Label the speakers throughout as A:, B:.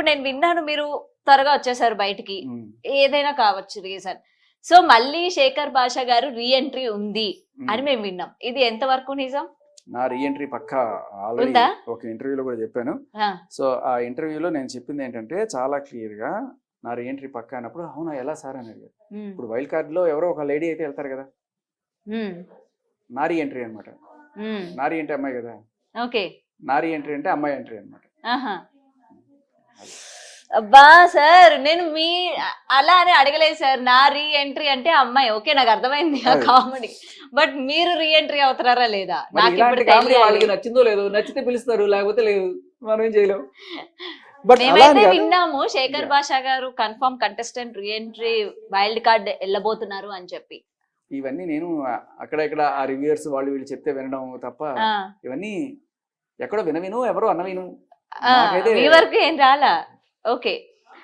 A: ఇప్పుడు నేను విన్నాను మీరు త్వరగా వచ్చేసారు బయటికి.
B: ఉమ్,
A: ఏదైనా కావచ్చు రీజన్. సో మళ్ళీ శేఖర్ భాషా గారు రీ ఎంట్రీ ఉంది అని
B: ఉమ్.
A: మేము విన్నాం. ఇది ఎంత వరకు నిజం?
B: నా రీఎంట్రీ పక్కా ఆల్రెడీ
A: ఉందా?
B: ఒక ఇంటర్వ్యూలో కూడా చెప్పాను.
A: ఆ,
B: సో ఆ ఇంటర్వ్యూలో నేను చెప్పింది ఏంటంటే చాలా క్లియర్గా నా రీఎంట్రీ పక్కా అన్నప్పుడు అవునా ఎలా సార్ అని అడిగారు.
A: ఉమ్,
B: ఇప్పుడు వైల్డ్ కార్డ్లో ఎవరో ఒక లేడీ అయితే వెళ్తారు కదా,
A: ఉమ్,
B: నా రీఎంట్రీ అనమాట.
A: ఉమ్.
B: నా రీఎంట్రీ అమ్మాయి కదా,
A: ఓకే.
B: నా రీఎంట్రీ అంటే అమ్మాయి ఎంట్రీ అనమాట.
A: ఆహా. అబ్బా సార్, నేను మీ అలా అని అడగలేదు సార్. నా రీ ఎంట్రీ అంటే అమ్మాయి, ఓకే నాకు అర్థమైంది ఆ
B: అది.
A: కామెడీ. బట్ మీరు రీ ఎంట్రీ అవుతున్నారా లేదా
B: మరి
A: నాకు
B: ఇలాంటి
A: ఇప్పుడు
B: కామెడీ వాళ్ళకి
A: తెలియాలి.
B: నచ్చిందో లేదో, నచ్చితే పిలుస్తారు లేకపోతే లేదు, మనం ఏం చేయలేం. బట్ అలా
A: మేమైతే
B: అని కాదు.
A: విన్నాము శేఖర్
B: Yeah.
A: భాషా గారు confirm contestant re entry wild card వెళ్ళబోతున్నారు అని చెప్పి.
B: ఇవన్నీ నేను అక్కడ ఇక్కడ ఆ రివ్యూయర్స్ వాళ్ళు వీళ్ళు చెప్తే వినడం తప్ప
A: ఆ,
B: ఇవన్నీ ఎక్కడో విను ఎవరో అన్న విను.
A: ఆ,
B: నాకైతే
A: మీ వరకు ఏం రాలా. ఓకే.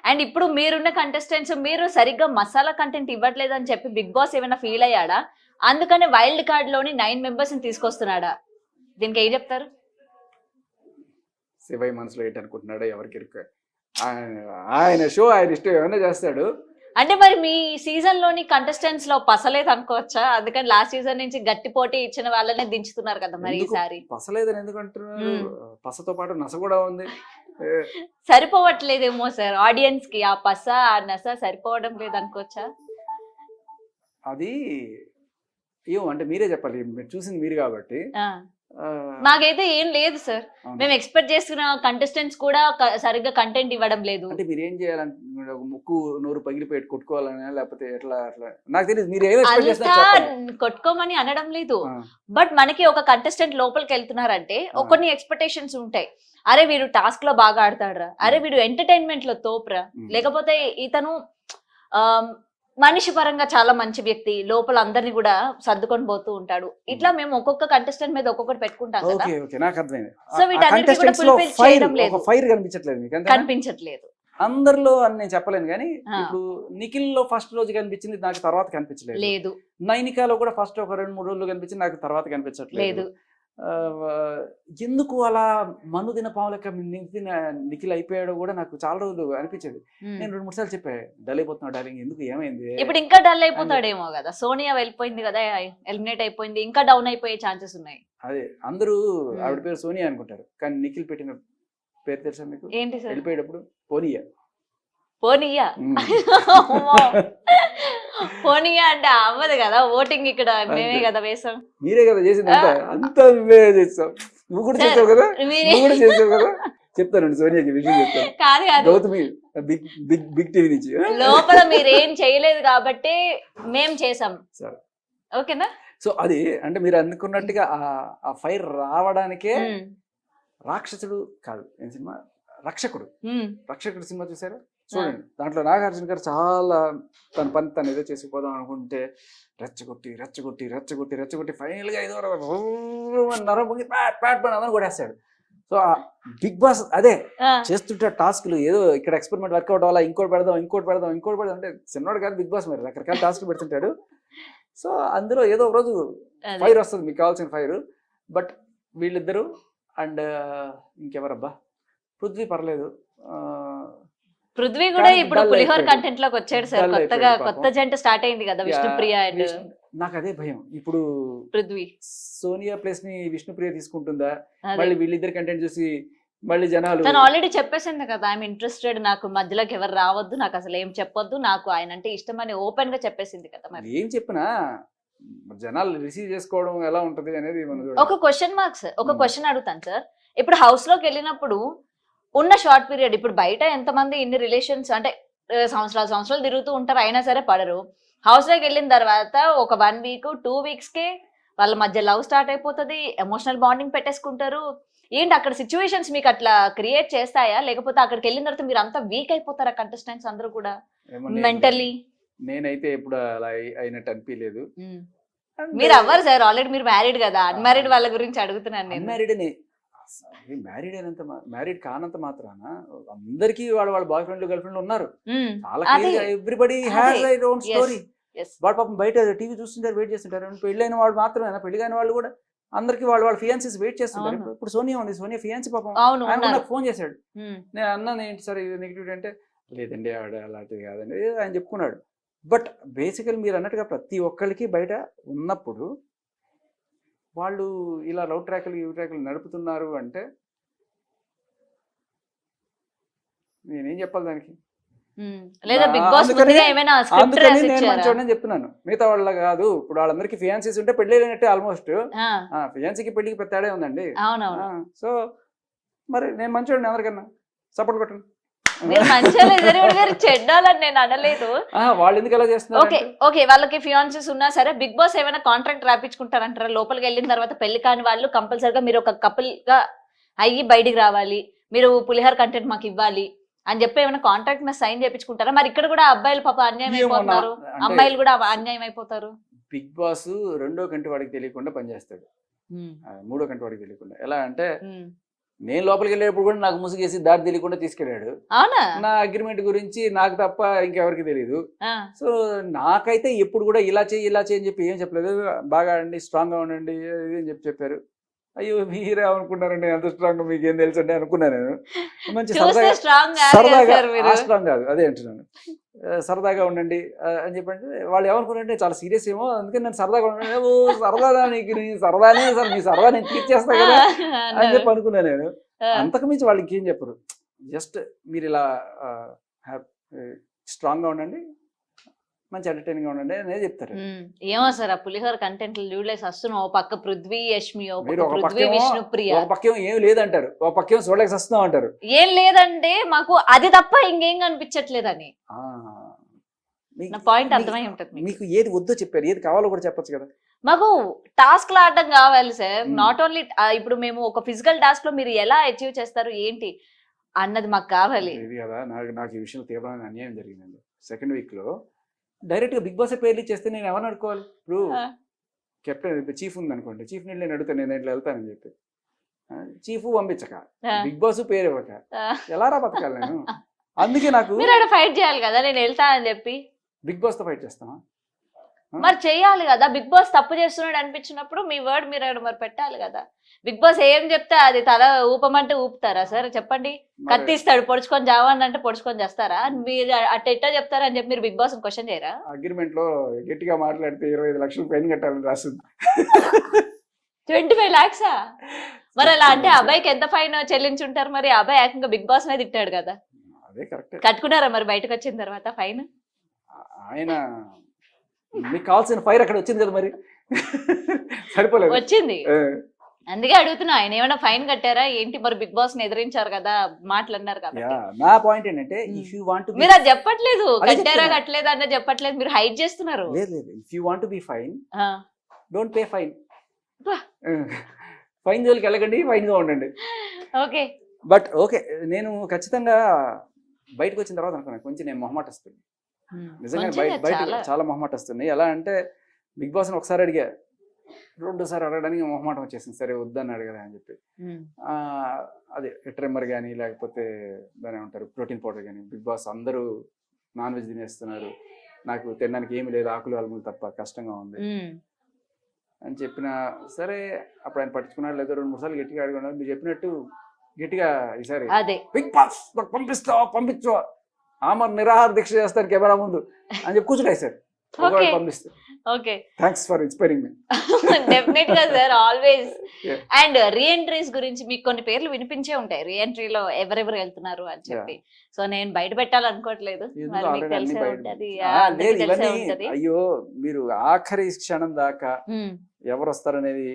A: అండ్ ఇప్పుడు మీరున్న కంటెస్టెంట్స్ మీరు సరిగ్గా మసాలా కంటెంట్ ఇవ్వట్లేదు అని చెప్పి బిగ్ బాస్ ఏమైనా ఫీల్ అయ్యాడా? అందుకనే వైల్డ్ కార్డ్ లోని 9 మెంబర్స్ ని తీసుకొస్తున్నాడా? దీనికి ఏం చెప్తారు?
B: శివయ్య మనసులో ఏంటనుకుంటున్నాడో ఎవరికి ఇరుక. ఆయన షో ఆయన ఇష్టం ఏమైనా చేస్తాడు.
A: అంటే మరి మీ సీజన్ లోని కంటెస్టెంట్స్ లో పసలేదు అనుకోవచ్చా? అందుకని లాస్ట్ సీజన్ నుంచి గట్టి పోటీ ఇచ్చిన వాళ్ళనే దించుతున్నారు కదా మరి
B: ఎందుకు
A: ఈసారి.
B: పసలేదని ఎందుకు అంటున్నారు? పసతో పాటు నస కూడా ఉంది.
A: సరిపోవట్లేదేమో సార్ ఆడియన్స్ కి, ఆ పస ఆ నస సరిపోవడం లేదు అనుకోవచ్చా?
B: అది ఏమో అంటే మీరే చెప్పాలి, మీరు చూసింది మీరు కాబట్టి.
A: ఆ,
B: ఆ,
A: మాకైతే ఏం లేదు సార్.
B: అవును.
A: మేము ఎక్స్పెక్ట్ చేస్తున్న కంటెస్టెంట్స్ కూడా సరిగ్గా కంటెంట్ ఇవ్వడం లేదు.
B: అంటే మీరు ఏం చేయాలంటే ముక్కు నోరు పగిలిపోయి కొట్టుకోవాలని లేకపోతే ఎట్లా అట్లా నాకు తెలియదు. మీరు ఏం ఎక్స్పెక్ట్
A: అంతా
B: చేస్తారు?
A: కొట్టుకోమని అనడం లేదు. బట్ మనకి ఒక కంటెస్టెంట్ లోపలికి వెళ్తున్నారంటే కొన్ని ఎక్స్పెక్టేషన్స్ ఉంటాయి. అరే వీడు టాస్క్ లో బాగా ఆడతాడురా, అరే వీడు ఎంటర్టైన్మెంట్ లో తోపురా, లేకపోతే ఇతను ఆ మనిషి పరంగా చాలా మంచి వ్యక్తి, లోపల అందరిని కూడా సర్దుకొని పోతూ ఉంటాడు. ఇట్లా మేము ఒక్కొక్క కంటెస్టెంట్ మీద ఒక్కొక్కటి పెట్టుకుంటాం కదా.
B: ఓకే ఓకే నాకు అర్థమైంది.
A: సో వీటన్నిటిని కూడా ఫుల్ఫిల్ చేయడం లేదు,
B: ఫైర్ కనిపించట్లేదు మీకు అంతేనా?
A: కనిపించట్లేదు.
B: అందరిలో అని నేను చెప్పలేను కానీ
A: ఆ.
B: ఇప్పుడు నిఖిల్ లో ఫస్ట్ రోజు కనిపించింది, నాకు తర్వాత కనిపించలేదు.
A: లేదు
B: నైనికాలో కూడా ఫస్ట్ ఒక 2-3 రోజులు కనిపించింది, నాకు తర్వాత కనిపించట్లేదు.
A: లేదు.
B: ఆ, ఎందుకు అలా మనుదిన పాములక నిఖిల్ అయిపోయాడో కూడా నాకు చాలా రోజులు అనిపించేది. నేను 2-3 సార్లు చెప్పా, డల్ అయిపోతున్నావు డార్లింగ్, ఎందుకు ఏమైంది?
A: ఇప్పుడు ఇంకా డల్ అయిపోతాడేమో కదా. సోనియా వెళ్ళిపోయింది కదా, ఎలిమినేట్ అయిపోయింది, ఇంకా డౌన్ అయిపోయే ఛాన్సెస్ ఉన్నాయి.
B: అదే అందరూ ఆవిడ పేరు సోనియా అనుకుంటారు, కానీ నిఖిల్ పెట్టిన పేరు తెలుసా మీకు?
A: ఏంటి సార్?
B: వెళ్ళిపోయేటప్పుడు పోనీయా.
A: పోనీయా? పోనీయా అంటే అవ్వదు కదా, ఓటింగ్ ఇక్కడ మేమే కదా వేసాం.
B: మీరే కదా చేసింది, అంతా నువ్వే చేస్తావు. నువ్వు కూడా చేసావు కదా, నువ్వు కూడా చేసావు కదా. చెప్తానండి సోనియాకి విషయం చెప్తాను.
A: కాదు కాదు,
B: గౌతమి బిగ్ టీవీ నుంచి
A: లోపల మీరేం చేయలేదు కాబట్టి మేం చేసాం.
B: సరే
A: ఓకేనా?
B: సో అది అంటే మీరు అనుకున్నట్టుగా ఆ ఫైర్ రావడానికే రాక్షసుడు కాదు ఏం సినిమా, రక్షకుడు. రక్షకుడు సినిమా చూసారా? చూడండి, దాంట్లో నాగార్జున గారు చాలా తన పని తను ఏదో చేసుకుపోదాం అనుకుంటే రెచ్చగొట్టి రెచ్చగొట్టి రెచ్చగొట్టి రెచ్చగొట్టి ఫైనల్ గా ఏదో నరం కొట్టేస్తాడు. సో ఆ బిగ్ బాస్ అదే చేస్తుంటే టాస్క్లు ఏదో ఇక్కడ ఎక్స్పెరిమెంట్ వర్కౌట్ అవ్వాలా, ఇంకోటి పెడదాం ఇంకోటి పెడదాం ఇంకోటి పెడదాం అంటే సినిమాడు కాదు బిగ్ బాస్, మరి రకరకాల టాస్క్లు పెడుతుంటాడు. సో అందులో ఏదో ఒక రోజు ఫైర్ వస్తుంది, మీకు కావాల్సిన ఫైర్. బట్ వీళ్ళిద్దరు అండ్ ఇంకెవరబ్బా, పృథ్వీ పర్లేదు.
A: పృథ్వీ కూడా ఇప్పుడు పులిహోర కంటెంట్ లోకి వచ్చాడు సార్. కొత్తగా కొత్త జంట స్టార్ట్ అయింది కదా, విష్ణుప్రియ అండ్
B: నాకు అదే భయం ఇప్పుడు.
A: పృథ్వీ
B: సోనియా ప్లేస్ ని విష్ణుప్రియ తీసుకుంటుందా? మళ్ళీ వీళ్ళిద్దరు కంటెంట్ చూసి మళ్ళీ జనాలు.
A: తను ఆల్రెడీ చెప్పేసింది కదా, ఐఎమ్ ఇంట్రెస్టెడ్, నాకు మధ్యలోకి ఎవరు రావద్దు, నాకు అసలు ఏం చెప్పొద్దు, నాకు ఆయన అంటే ఇష్టం అని ఓపెన్ గా చెప్పేసింది కదా. మరి
B: ఏం చెప్పినా జనాలు రిసీవ్ చేసుకోవడం ఎలా ఉంటది అనేది
A: ఒక క్వశ్చన్ మార్క్ సార్. ఒక క్వశ్చన్ అడుగుతాను సార్. ఇప్పుడు హౌస్ లోకి వెళ్ళినప్పుడు ఉన్న షార్ట్ పీరియడ్, ఇప్పుడు బయట ఎంతమంది ఇన్ని రిలేషన్స్ అంటే సంవత్సరాలు తిరుగుతూ ఉంటారు, అయినా సరే పడరు. హౌస్ లోకి వెళ్ళిన తర్వాత ఒక 1 వీక్ 2 వీక్స్ కే వాళ్ళ మధ్య లవ్ స్టార్ట్ అయిపోతుంది, ఎమోషనల్ బాండింగ్ పెట్టేసుకుంటారు. ఏంటి అక్కడ సిచ్యువేషన్స్ మీకు అట్లా క్రియేట్ చేస్తాయా, లేకపోతే అక్కడికి వెళ్ళిన తర్వాత మీరు అంతా వీక్ అయిపోతారా కంటెస్టెంట్స్ అందరూ కూడా మెంటల్లీ?
B: నేనైతే ఇప్పుడు అలా అయినట్టు అనిపించలేదు.
A: మీరు అవ్వరు సార్, ఆల్రెడీ మీరు మ్యారీడ్ కదా. అన్మ్యారీడ్ వాళ్ళ గురించి అడుగుతున్నాను నేను.
B: మ్యారీడ్ కానంత మాత్రాన అందరికి వాళ్ళ బాయ్ ఫ్రెండ్ గర్ల్ ఫ్రెండ్ ఉన్నారు. Everybody has their own story. వాడు పాపం బయట టీవీ చూస్తుంటారు, వెయిట్ చేస్తుంటారు. పెళ్ళైన వాడు మాత్రమేనా? పెళ్లి కాని వాళ్ళు కూడా అందరికి వాళ్ళ ఫియాన్సీస్ వెయిట్ చేస్తుంటారు.
A: అవును.
B: ఇప్పుడు సోనియా ఉంది, సోనియా ఫియాన్సీ పాపం
A: అవును
B: ఆయన కూడా
A: ఉన్నారు.
B: నాకు ఫోన్ చేశాడు.
A: ఉమ్,
B: నేను అన్నాను ఏంటి సార్ ఇది నెగిటివ్ అంటే, లేదండి ఆవిడ అలాంటిది కాదండి ఆయన చెప్పుకున్నాడు. బట్ బేసికల్ మీరు అన్నట్టుగా ప్రతి ఒక్కరికి బయట ఉన్నప్పుడు వాళ్ళు ఇలా లవ్ ట్రాక్లు యూ ట్రాక్లు నడుపుతున్నారు అంటే నేనేం చెప్పాలి దానికి.
A: ఉమ్. లేదా బిగ్ బాస్
B: అందుకని-
A: ముందుగా ఏమైనా స్క్రిప్ట్
B: అందుకని
A: రాసి
B: నేను
A: ఇచ్చారా?
B: మంచోడని చెప్తున్నాను. మిగతా వాళ్ళ కాదు, ఇప్పుడు వాళ్ళందరికీ ఫియాన్సీస్ ఉంటే పెళ్లి అయినట్టే ఆల్మోస్ట్.
A: ఆ,
B: ఫియాన్సీకి పెళ్లికి పెద్ద తేడా ఉందండి.
A: అవునవును.
B: సో మరి నేను మంచోడిని ఎవరికన్నా సపోర్ట్ కొట్టను.
A: మీరు మంచిగా మీరు చెడ్డాలని నేను అనలేదు.
B: వాళ్ళు ఎందుకు ఎలా చేస్తున్నారు
A: ఓకే ఓకే, వాళ్ళకి ఫియాన్సీస్ ఉన్నా సరే బిగ్ బాస్ ఏమైనా కాంట్రాక్ట్ రాపించుకుంటారంటారా? లోపలికి వెళ్ళిన తర్వాత పెళ్లి కాని వాళ్ళు కంపల్సరిగా మీరు ఒక కపుల్ గా అయ్యి బయటికి రావాలి, మీరు పులిహోర కంటెంట్ మాకు ఇవ్వాలి అని చెప్పి ఏమైనా కాంట్రాక్ట్ మీద సైన్ చేయించుకుంటారా? మరి ఇక్కడ కూడా అబ్బాయిలు పాప అన్యాయం అయిపోతున్నారు, అమ్మాయిలు కూడా అన్యాయం అయిపోతారు.
B: బిగ్ బాస్ రెండో కంటి వాడికి తెలియకుండా పనిచేస్తాడు, మూడో కంటి వాడికి తెలియకుండా. ఎలా అంటే నేను లోపలికి వెళ్ళేటప్పుడు కూడా నాకు ముసుగేసి దారి తెలియకుండా తీసుకెళ్ళాడు.
A: అవునా?
B: నా అగ్రిమెంట్ గురించి నాకు తప్ప ఇంకెవరికి తెలియదు. సో నాకైతే ఎప్పుడు కూడా ఇలా చేయి అని చెప్పి ఏం చెప్పలేదు. బాగా ఆడండి, స్ట్రాంగ్ గా ఉండండి అని చెప్పారు. అయ్యో మీరే అనుకున్నారండి, ఎంత స్ట్రాంగ్ మీకు ఏం తెలుసు అండి అనుకున్నాను నేను. మంచి సరదాగా స్ట్రాంగ్ కాదు అదే అంటున్నాను, సరదాగా ఉండండి అని చెప్పంటే వాళ్ళు ఏమనుకున్నారంటే చాలా సీరియస్ ఏమో, అందుకని నేను సరదాగా ఉండండి. ఓ సరదాగా నీకు సరదానే సార్, మీ సరదా నేను తీర్చేస్తా కదా అని చెప్పి అనుకున్నాను నేను. అంతకు మించి వాళ్ళు ఇంకేం చెప్పరు. జస్ట్ మీరు ఇలా స్ట్రాంగ్ గా ఉండండి, మంచి ఎంటర్టైనింగ్ గా ఉండండి అనేది చెప్తారు.
A: ఏమో సార్ ఆ పులిహోర కంటెంట్ చూడలేసి వస్తున్నాం. ఓ పక్క పృథ్వీ యష్మి, ఓ
B: మీరు
A: పక్క
B: ఒక
A: పృథ్వీ విష్ణుప్రియ,
B: ఒక పక్కేమో ఏం లేదంటారు, ఒక పక్కేమో చూడలేక వస్తున్నాం అంటారు.
A: ఏం లేదంటే మాకు అది తప్ప ఇంకేం కనిపించట్లేదని. నా పాయింట్ అర్థమై ఉంటుంది.
B: మీకు ఏది వద్దో చెప్పారు, ఏది కావాలో కూడా చెప్పొచ్చు కదా.
A: మాకు టాస్క్ లు ఆడడం కావాలి సార్, నాట్ ఓన్లీ ఇప్పుడు మేము ఒక ఫిజికల్ టాస్క్ లో మీరు ఎలా అచీవ్ చేస్తారు ఏంటి అన్నది మాకు కావాలి.
B: ఇది కదా నాకు ఈ విషయంలో తీవ్రమైన అన్యాయం జరిగిందండి. సెకండ్ వీక్ లో డైరెక్ట్ గా బిగ్ బాస్ పేర్లు ఇచ్చేస్తే నేను ఎవరిని అడుకోవాలి? ఇప్పుడు కెప్టెన్ చీఫ్ ఉంది అనుకోండి, చీఫ్ ని నేను అడుగుతాను, నేను ఇట్లా వెళ్తానని చెప్పి చీఫ్ పంపించక బిగ్ బాస్ పేరు ఇవ్వక ఎలా రా బతకాలి నేను? అందుకే నాకు
A: మీరు ఫైట్ చేయాలి కదా, నేను వెళ్తా అని చెప్పి.
B: బిగ్ బాస్ తో ఫైట్ చేస్తామా?
A: మరి చెయ్యాలి కదా. బిగ్ బాస్ తప్పు చేస్తున్నాడు అనిపించినప్పుడు మీ వర్డ్ మీరు మరి పెట్టాలి కదా. బిగ్ బాస్ ఏం చెప్తే అది తల ఊపమంటే ఊపుతారా సార్? చెప్పండి. కత్తిస్తాడు పొడుచుకొని జావని పొడుచుకొని చేస్తారా? మీరు అట్ట ఎట్టా చెప్తారా అని చెప్పి మీరు బిగ్ బాస్ క్వశ్చన్ చేయరా?
B: అగ్రిమెంట్ లో గట్టిగా మాట్లాడితే 25 లక్షలు ఫైన్ కట్టాలని రాస్తుంది.
A: 25 lakhs మరి అలా అంటే అబ్బాయికి ఎంత ఫైన్ చెల్లించుంటారు? మరి అబ్బాయి ఏకంగా బిగ్ బాస్ మీద తిట్టాడు కదా.
B: అదే కరెక్ట్.
A: కట్టుకున్నారా మరి బయటకు వచ్చిన తర్వాత ఫైన్?
B: ఆయన మీకు కావాల్సిన ఫైర్ అక్కడ వచ్చింది కదా, మరి సరిపోలేదు.
A: వచ్చింది, అందుకే అడుగుతున్నా. ఆయన ఏమైనా ఫైన్ కట్టారా ఏంటి? మరి బిగ్ బాస్ ని ఎదిరించారు కదా, మాటలు అన్నారు కదా.
B: నా పాయింట్ ఏంటంటే ఇఫ్ యూ వాంట్
A: మీరు అది చెప్పట్లేదు, కట్టారా కట్టలేదా అన్న చెప్పట్లేదు, మీరు హైడ్ చేస్తున్నారు.
B: లేదు if you want be fine don't pay fine. Fine జోలికి వెళ్ళకండి, ఫైన్ గా ఉండండి.
A: ఓకే
B: బట్ ఓకే, నేను ఖచ్చితంగా బయటకు వచ్చిన తర్వాత అనుకున్నాను కొంచెం నేను మొహమాట వస్తుంది నిజంగా. బయట చాలా మొహమాట వస్తుంది. ఎలా అంటే బిగ్ బాస్ ఒకసారి అడిగా, రెండోసారి అడగడానికి మొహమాటం వచ్చేసింది. సరే వద్దని అడగదా అని చెప్పి అదే ట్రిమ్మర్ కానీ లేకపోతే దాని ఏమంటారు ప్రోటీన్ పౌడర్ కానీ, బిగ్ బాస్ అందరూ నాన్ వెజ్ తినేస్తున్నారు, నాకు తినడానికి ఏమి లేదు, ఆకులు అలుములు తప్ప కష్టంగా ఉంది అని చెప్పిన. సరే అప్పుడు ఆయన పట్టించుకున్నాడు లేదో 2-3 సార్లు గట్టిగా అడుగున్నాడు. మీరు చెప్పినట్టు గట్టిగా ఈసారి బిగ్ బాస్ పంపించు ఆమె నిరాహార దీక్ష చేస్తారు కెమెరా ముందు అని చెప్పి కూర్చుంటాయి సార్ పంపిస్తే.
A: Okay,
B: thanks for inspiring me.
A: Definite గా సార్, ఆల్వేస్. అండ్ రీఎంట్రీస్ గురించి మీకు కొన్ని పేర్లు వినిపించే ఉంటాయి, రీఎంట్రీలో ఎవరెవరు వెళ్తున్నారు అని చెప్పి. సో నేను బయట పెట్టాలనుకోవట్లేదు, మరి మీకు తెలిసే ఉంటది.
B: అయ్యో మీరు ఆఖరి క్షణం దాకా ఎవరు వస్తారనేది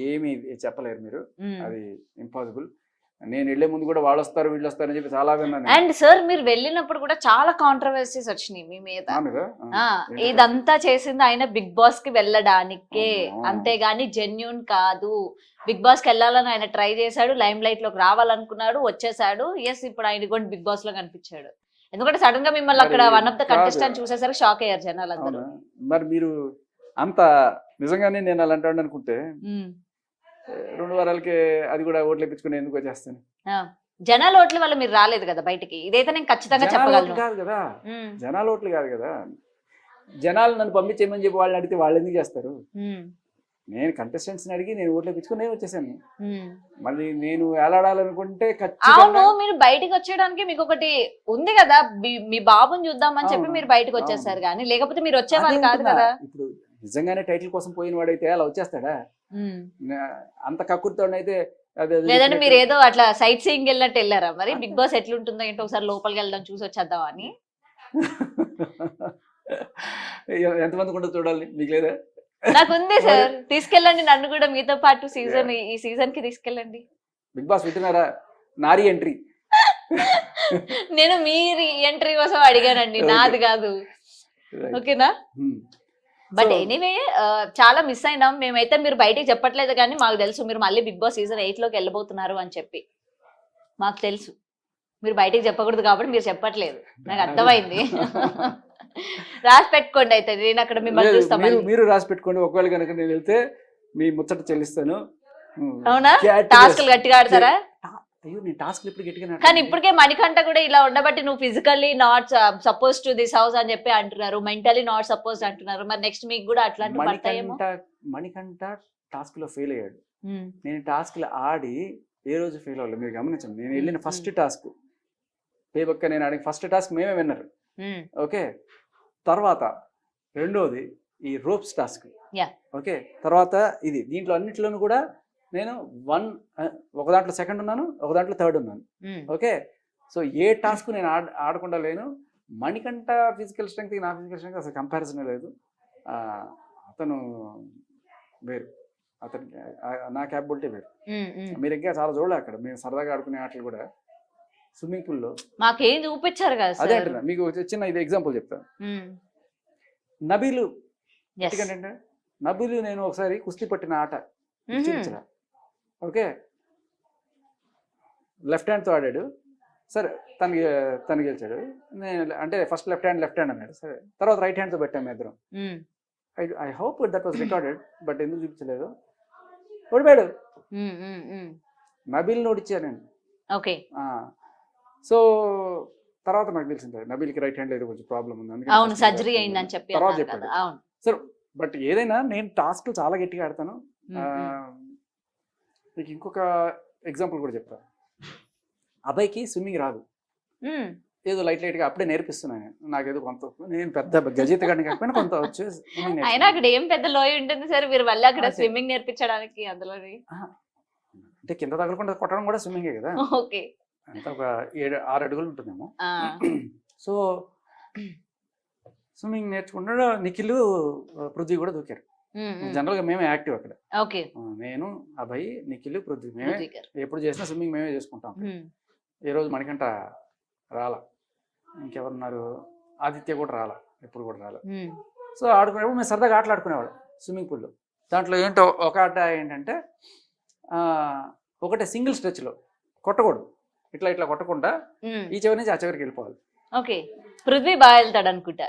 B: ఏమి చెప్పలేరు మీరు, అది ఇంపాసిబుల్. నేను వెళ్లే ముందు కూడా వాళ్ళు వస్తారు వీళ్ళు వస్తారు అని చెప్పి చాలా విన్నాను.
A: అండ్ సార్ మీరు వెళ్ళినప్పుడు కూడా చాలా కాంట్రవర్సీస్ వచ్చినాయి మీ మీద. ఇదంతా చేసింది ఆయన బిగ్ బాస్ కి వెళ్ళడానికే, అంతేగాని జెన్యూన్ కాదు. బిగ్ బాస్ కి వెళ్ళాలని ఆయన ట్రై చేశాడు, లైమ్ లైట్ లోకి రావాలనుకున్నాడు, వచ్చేసాడు. ఎస్, ఇప్పుడు ఆయన కూడా బిగ్ బాస్ లో కనిపించాడు. ఎందుకంటే సడన్ గా మిమ్మల్ని అక్కడ వన్ ఆఫ్ ద కంటెస్టెంట్ చూసేసరికి షాక్ అయ్యారు జనాలందరూ.
B: మరి మీరు అంత నిజంగానే నేను అలా అంటాను అనుకుంటే 2 వారాలకి అది కూడా ఓట్లు ఇప్పించుకుని ఎందుకు వచ్చేస్తాను?
A: జనాల ఓట్ల వల్ల మీరు రాలేదు కదా బయటికి, ఇదైతే నేను ఖచ్చితంగా చెప్పగలను.
B: కాదు కదా, జనాల ఓట్లు కాదు కదా. జనాలు నన్ను పంపించేయమని చెప్పి వాళ్ళని అడిగితే వాళ్ళు ఎందుకు చేస్తారు? నేను కంటెస్టెంట్స్ అడిగి నేను ఓట్లు వేయించుకొని నేను వచ్చేసాను.
A: ఉమ్.
B: మళ్ళీ నేను వేలాడాలనుకుంటే
A: అవును,
B: ఖచ్చితంగా
A: మీరు బయటికి వచ్చేయడానికి మీకు ఒకటి ఉంది కదా, మీ బాబుని చూద్దామని చెప్పి
B: అవును,
A: మీరు బయటకు వచ్చేసారు, కానీ లేకపోతే మీరు వచ్చేవాళ్ళు
B: అదే
A: కాదు
B: అంటున్నా.
A: కదా.
B: ఇప్పుడు నిజంగానే టైటిల్ కోసం పోయిన వాడైతే అలా వచ్చేస్తాడా?
A: ఉమ్.
B: అంత కక్కుర్తోడైతే అది అది
A: లేదంటే మీరు
B: చెప్పినట్టు-
A: ఏదో అట్లా సైట్ సీయింగ్ వెళ్ళినట్టు వెళ్ళారా మరి? బిగ్ బాస్ ఎట్లుంటుందో ఏంటో ఒకసారి లోపలికి వెళ్దాం చూసి వచ్చేద్దాం అని.
B: ఎంతమంది కూడా చూడాలి మీకు లేదా?
A: నాకు ఉంది సార్, తీసుకెళ్ళండి నన్ను కూడా మీతో పాటు ఈ సీజన్ కి తీసుకెళ్ళండి.
B: బిగ్ బాస్ వింటున్నారా? నారీ ఎంట్రీ.
A: నేను మీరు ఎంట్రీ కోసం అడిగానండి, నాది కాదు. ఓకేనా? బట్ ఎనీవే చాలా మిస్ అయినాం మేమైతే. మీరు బయటికి చెప్పట్లేదు కానీ మాకు తెలుసు మీరు మళ్ళీ బిగ్ బాస్ సీజన్ 8 లోకి వెళ్ళబోతున్నారు అని చెప్పి మాకు తెలుసు. మీరు బయటికి చెప్పకూడదు కాబట్టి మీరు చెప్పట్లేదు, నాకు అర్థమైంది. రాసి పెట్టుకోండి అయితే, నేను అక్కడ మిమ్మల్ని చూస్తాను.
B: మీరు రాసి పెట్టుకోండి, ఒకవేళ కనుక నేను వెళ్తే మీ ముచ్చట చెల్లిస్తాను.
A: అవునా? టాస్క్లు గట్టిగా ఆడతారా?
B: అయ్యో నేను టాస్క్లు ఇప్పుడు గట్టిగా
A: కానీ ఇప్పటికే మణికంఠ కూడా ఇలా ఉండబట్టి నువ్వు physically not suppose to this house అని చెప్పి అంటున్నారు, మెంటలీ నాట్ సపోజ్ అంటున్నారు. మరి నెక్స్ట్ మీకు కూడా అట్లాంటి పడతాయేమో.
B: మణికంఠ టాస్క్ లో ఫెయిల్ అయ్యాడు. నేను టాస్క్ లో ఆడి ఏ రోజు ఫెయిల్ అవ్వలేదు. మీరు గమనించండి, నేను వెళ్ళిన ఫస్ట్ టాస్క్ పేబక్క, నేను ఆడిన ఫస్ట్ టాస్క్ మేమే విన్నారు. ఓకే, తర్వాత రెండోది ఈ రోప్స్ టాస్క్. ఓకే, తర్వాత ఇది. దీంట్లో అన్నిట్లోనూ కూడా నేను ఒక దాంట్లో సెకండ్ ఉన్నాను, ఒక దాంట్లో థర్డ్ ఉన్నాను. ఓకే, సో ఏ టాస్క్ నేను ఆడకుండా లేను. మణికంఠ ఫిజికల్ స్ట్రెంగ్త్ నా ఫిజికల్ స్ట్రెంగ్త్ అసలు కంపారిజన్ లేదు. అతను వేరు, అతనికి నా క్యాపబిలిటీ వేరు. మీరు ఇంకా చాలా చూడలే అక్కడ. మేము సరదాగా ఆడుకునే ఆటలు కూడా స్విమ్మింగ్ పూల్ లో
A: మాకేం చూపించారు కదా.
B: అదే అంటున్నా, మీకు చిన్న ఇది ఎగ్జాంపుల్ చెప్తాను. నబీలు ఎందుకంటే నబీలు నేను ఒకసారి కుస్తీ పట్టిన ఆట చూపించరా. ఓకే, లెఫ్ట్ హ్యాండ్తో ఆడాడు. సరే, తను గెలిచాడు. నేను అంటే ఫస్ట్ లెఫ్ట్ హ్యాండ్ అన్నాడు. సరే, తర్వాత రైట్ హ్యాండ్తో పెట్టాము ఇద్దరం. I hope that was recorded, but ఎందుకు చూపించలేదు. ఓడిపోయాడు. నబీల్ని ఓడిచ్చాను నేను.
A: ఓకే,
B: సో తర్వాత నాకు తెలిసింది నబీల్కి రైట్ హ్యాండ్ ఏదో కొంచెం ప్రాబ్లం ఉంది,
A: అవును సర్జరీ అయిందని చెప్పి
B: తర్వాత చెప్పాడు. సరే, బట్ ఏదైనా నేను టాస్క్ చాలా గట్టిగా ఆడతాను. మీకు ఇంకొక ఎగ్జాంపుల్ కూడా చెప్తాను. అబ్బాయికి స్విమ్మింగ్ రాదు, ఏదో లైట్గా అప్పుడే నేర్పిస్తున్నాను. నాకేదో కొంత, నేను పెద్ద గజయిత గాడిని కాకపోయినా కొంత వచ్చి
A: అయినా అక్కడ ఏం పెద్ద లోయ ఉంటుంది సార్, మీరు మళ్ళీ అక్కడ స్విమ్మింగ్ నేర్పించడానికి అందులో
B: అంటే కింద తగలకుండా కొట్టడం కూడా స్విమ్మింగే కదా.
A: ఓకే,
B: అంతా ఒక 7-6 అడుగులు ఉంటుందేమో. సో స్విమ్మింగ్ నేర్చుకుంటూ నిఖిల్, పృథ్వీ కూడా దూకారు. జనరల్ గా మేమే యాక్టివ్ అక్కడ.
A: ఓకే,
B: నేను, అభయ్, నిఖిల్, పృథ్వీ మేమే ఎప్పుడు చేసినా స్విమ్మింగ్ మేమే చేసుకుంటాం. ఏ రోజు మణికంఠ రాలా, ఇంకెవరున్నారు, ఆదిత్య కూడా రాలా, ఎప్పుడు కూడా రాలా. సో ఆడుకునేప్పుడు మేము సరదాగా ఆటలు ఆడుకునేవాళ్ళం స్విమ్మింగ్ పూల్లో. దాంట్లో ఏంటో ఒక ఆట ఏంటంటే ఒకటే సింగిల్ స్ట్రెచ్లో కొట్టకూడదు, ఇట్లా కొట్టకుండా ఈ చివరి నుంచి ఆ చివరికి వెళ్ళిపోవాలి.
A: ఓకే, పృథ్వీ బాగా వెళ్తాడు అనుకుంటా.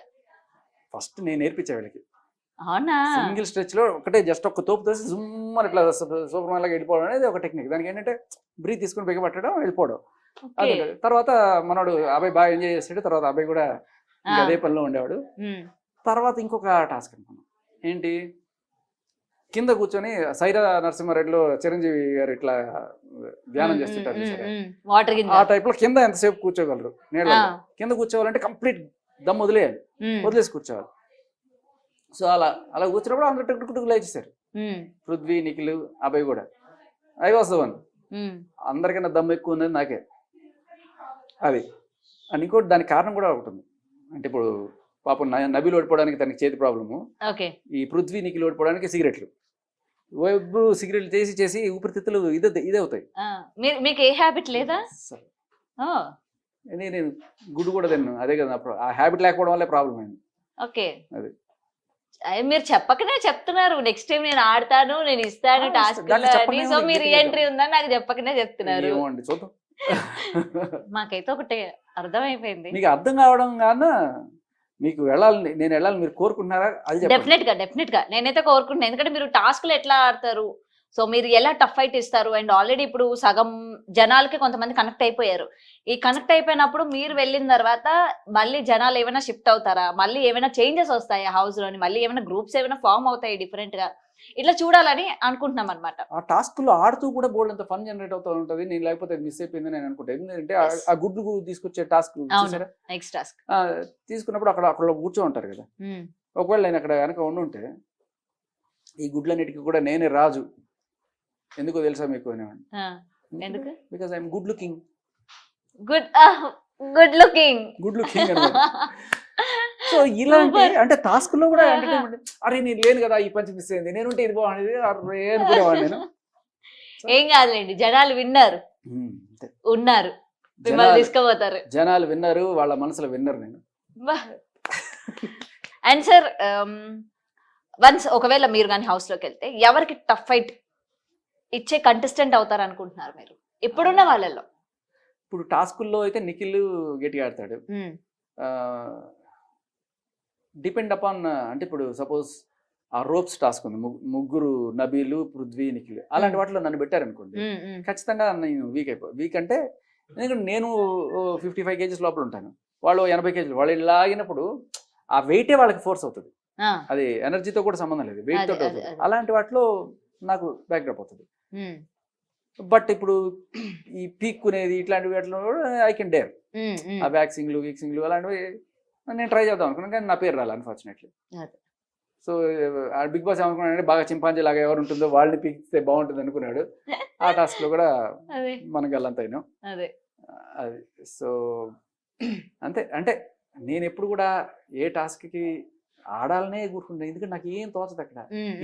B: ఫస్ట్ నేను నేర్పించే వీళ్ళకి.
A: అవునా?
B: సింగిల్ స్ట్రెచ్ లో ఒకటే జస్ట్ ఒక తోపు తోసి జుమ్మని ఇట్లా సూపర్ మ్యాన్ లాగా వెళ్ళిపోవడం అనేది ఒక టెక్నిక్. దానికి ఏంటంటే బ్రీత్ తీసుకుని బిగపట్టడం, వెళ్ళిపోవడం. అదే తర్వాత మనోడు అబ్బాయి బాగా ఎంజాయ్ చేసాడు. తర్వాత అబ్బాయి కూడా అదే పనిలో ఉండేవాడు. తర్వాత ఇంకొక టాస్క్ అనుకున్నాం, ఏంటి, కింద కూర్చొని సైరా నరసింహారెడ్డిలో చిరంజీవి గారు ఇట్లా ధ్యానం చేస్తుంటారు, ఆ టైప్ లో కింద ఎంతసేపు కూర్చోగలరు నీళ్ళ కింద కూర్చోవాలంటే కంప్లీట్ దమ్ వదిలేసి కూర్చోవాలి. సో అలా కూర్చున్నప్పుడు అందరూ టుక్టుకు లేచేశారు. పృథ్వీ, నిఖిల్, అభయ్ కూడా. I was the one. అందరికన్నా దమ్ ఎక్కువ ఉన్నది నాకే. అది అని ఇంకోటి దానికి కారణం కూడా ఉంటుంది. అంటే ఇప్పుడు పాపం నబీలు ఓడిపోవడానికి తనకి చేతి ప్రాబ్లము, ఈ పృథ్వీ, నిఖిల్ ఓడిపోవడానికి సిగరెట్లు. ఎప్పుడు సిగరెట్లు చేసి ఊపిరితిత్తులు ఇదే అవుతాయి.
A: మీకు ఏ హ్యాబిట్ లేదా?
B: నేను గుడ్డు కూడా తిన్నాను, అదే కదా ఆ హ్యాబిట్ లేకపోవడం వల్లే ప్రాబ్లం అయింది.
A: ఓకే,
B: అది
A: మీరు చెప్పకనే చెప్తున్నారు. నెక్స్ట్ టైం నేను ఆడతాను, నేను ఇస్తాను టాస్క్. సో మీరు ఎంట్రీ ఉందని నాకు చెప్పకనే చెప్తున్నారు.
B: చూద్దాం.
A: మాకైతే ఒకటి అర్థమైపోయింది.
B: మీకు అర్థం కావడం కానా మీకు నేను వెళ్ళాలి మీరు కోరుకుంటున్నారా? అది
A: డెఫినెట్ గా నేనైతే కోరుకుంటున్నాను. ఎందుకంటే మీరు టాస్క్లు ఎట్లా ఆడతారు, సో మీరు ఎలా టఫ్ ఫైట్ ఇస్తారు. అండ్ ఆల్రెడీ ఇప్పుడు సగం జనాలకి కొంతమంది కనెక్ట్ అయిపోయారు. ఈ కనెక్ట్ అయిపోయినప్పుడు మీరు వెళ్ళిన తర్వాత మళ్ళీ జనాలు ఏమైనా షిఫ్ట్ అవుతారా, మళ్ళీ ఏమైనా చేంజెస్ వస్తాయా హౌస్ లోని, మళ్ళీ ఏమైనా గ్రూప్స్ ఏమైనా ఫామ్ అవుతాయి డిఫరెంట్ గా, ఇట్లా చూడాలని అనుకుంటున్నాం అనమాట.
B: ఆ టాస్క్ లో ఆడుతూ కూడా బోల్డ్ అంత ఫన్ జనరేట్ అవుతూ ఉంటది. నేను లేకపోతే మిస్ అయిపోయిందని నేను అనుకుంటా. ఎందుకంటే
A: Yes.
B: ఆ గుడ్లు తీసుకొచ్చే టాస్క్
A: అవును.
B: చూసారా,
A: నెక్స్ట్ టాస్క్.
B: తీసుకున్నప్పుడు అక్కడ అక్కడ కూర్చో ఉంటారు కదా. ఒకవేళ నేను అక్కడ కనుక ఉండుంటే ఈ గుడ్లన్నిటికీ కూడా నేనే రాజు, ఎందుకో తెలుసా మీకు అనేవాడిని.
A: ఎందుకు?
B: Because I'm good looking.
A: Good looking.
B: Good looking అనమాట. సో ఇలాంటి అంటే టాస్క్ లో కూడా ఎంటర్టైన్మెంట్. అరే నేను లేను కదా, ఈ పంచి మిస్ అయింది, నేనుంటే ఇది బాగుండేది అరే అనుకునేవాడిని నేను.
A: ఏం కాదులేండి, జనాలు విన్నారు,
B: అంతే.
A: ఉన్నారు, మిమ్మల్ని తీసుకుపోతారు.
B: జనాలు విన్నారు, వాళ్ళ మనసులో విన్నారు నేను.
A: అండ్ సార్, వన్స్ ఒకవేళ మీరు కానీ హౌస్ లోకి వెళ్తే ఎవరికి టఫ్ ఫైట్ ఇచ్చే కంటెస్టెంట్ అవుతారు అనుకుంటున్నారు మీరు ఇప్పుడున్న వాళ్ళల్లో?
B: ఇప్పుడు టాస్కుల్లో అయితే నిఖిల్ గట్టిగా ఆడతాడు. డిపెండ్ అపాన్, అంటే ఇప్పుడు సపోజ్ ఆ రోప్స్ టాస్క్ ఉంది, ముగ్గురు నబీలు, పృథ్వీ, నిఖిల్, అలాంటి వాటిలో నన్ను పెట్టారనుకోండి, ఖచ్చితంగా నేను వీక్ అంటే ఎందుకంటే నేను 55 kgs లోపల ఉంటాను, వాళ్ళు 80 kg, వాళ్ళు లాగినప్పుడు ఆ వెయిటే వాళ్ళకి ఫోర్స్ అవుతుంది. అది ఎనర్జీతో కూడా సంబంధం లేదు, వెయిట్ తోటి అవుతుంది. అలాంటి వాటిలో నాకు బ్యాక్డ్రాప్ అవుతుంది. బట్ ఇప్పుడు ఈ పీక్కునేది ఇట్లాంటి వాటిలో ఐ కెన్ డేర్, ఆ వ్యాక్సింగ్లు గీక్సింగ్లు అలాంటివి నేను ట్రై చేద్దాం అనుకున్నాను, కానీ నా పేరు రాలి అన్ఫార్చునేట్లీ. సో బిగ్ బాస్ ఏమనుకున్నాడంటే బాగా చింపాంజీ లాగా ఎవరు ఉంటుందో వాళ్ళని పీకిస్తే బాగుంటుంది అనుకున్నాడు. ఆ టాస్క్ లో కూడా మనకి వెళ్ళంత అయినాం. అది సో అంతే. అంటే నేను ఎప్పుడు కూడా ఏ టాస్క్ కి ఆడాలనే కూర్చుంటాను, ఎందుకంటే నాకు ఏం తోచదు అక్కడ.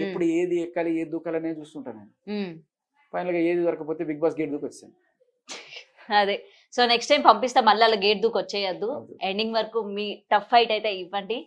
B: ఎప్పుడు ఏది ఎక్కాలి ఏది దూకాలి అనేది చూస్తుంటాను నేను. ఫైనల్ గా ఏది దొరకపోతే బిగ్ బాస్ గేట్ దూకి వచ్చాను.
A: అదే. సో నెక్స్ట్ టైం పంపిస్తే మళ్ళీ అలా గేట్ దూకి వచ్చేయద్దు, ఎండింగ్ వరకు మీ టఫ్ ఫైట్ అయితే ఇవ్వండి.